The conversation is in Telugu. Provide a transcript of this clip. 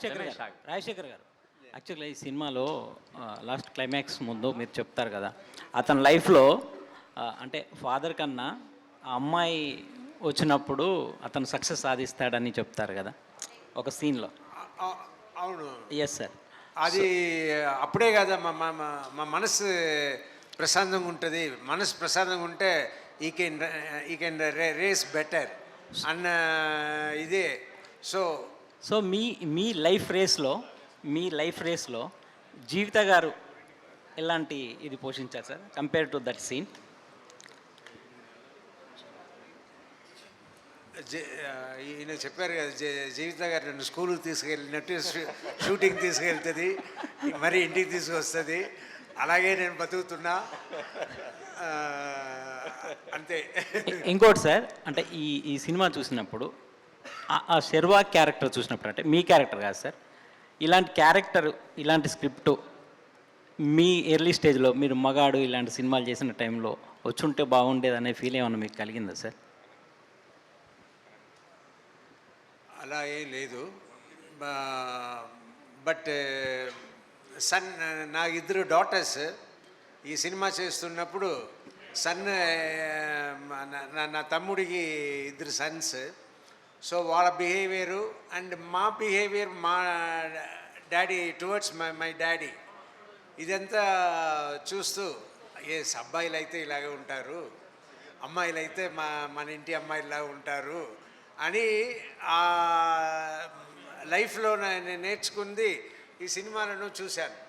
రాజశేఖర్ గారు యాక్చువల్గా ఈ సినిమాలో లాస్ట్ క్లైమాక్స్ ముందు మీరు చెప్తారు కదా అతని లైఫ్లో అంటే ఫాదర్ కన్నా ఆ అమ్మాయి వచ్చినప్పుడు అతను సక్సెస్ సాధిస్తాడని చెప్తారు కదా ఒక సీన్లో. అవును. Yes sir. అది అప్పుడే కదా మా మనసు ప్రశాంతంగా ఉంటుంది. మనసు ప్రశాంతంగా ఉంటే ఈ కెన్ రేస్ బెటర్ అన్న ఇదే. సో సో మీ మీ లైఫ్ రేస్లో జీవిత గారు ఎలాంటి ఇది పోషించారు sir compare to that scene? ఈయన చెప్పారు కదా, జీవిత గారు నన్ను స్కూల్కి తీసుకెళ్ళినట్టు షూటింగ్ తీసుకెళ్తుంది, మరి ఇంటికి తీసుకొస్తుంది. అలాగే నేను బతుకుతున్నా అంతే. ఇంకోటి సార్, అంటే ఈ ఈ సినిమా చూసినప్పుడు ఆ శర్వా క్యారెక్టర్ చూసినప్పుడు, అంటే మీ క్యారెక్టర్ కాదు సార్, ఇలాంటి క్యారెక్టర్ ఇలాంటి స్క్రిప్టు మీ ఎర్లీ స్టేజ్లో మీరు మగాడు ఇలాంటి సినిమాలు చేసిన టైంలో వచ్చుంటే బాగుండేది అనే ఫీల్ ఏమన్నా మీకు కలిగిందా సార్? అలా ఏం లేదు. బట్ సన్, నాకు ఇద్దరు డాటర్స్. ఈ సినిమా చేస్తున్నప్పుడు సన్, నా తమ్ముడికి ఇద్దరు సన్స్. సో వాళ్ళ బిహేవియరు అండ్ మా బిహేవియర్, మా డాడీ టువర్డ్స్ మై డాడీ, ఇదంతా చూస్తూ అబ్బాయిలు అయితే ఇలాగే ఉంటారు, అమ్మాయిలు అయితే మన ఇంటి అమ్మాయిలాగా ఉంటారు అని ఆ లైఫ్లో నేను నేర్చుకుంది ఈ సినిమాలను చూశాను.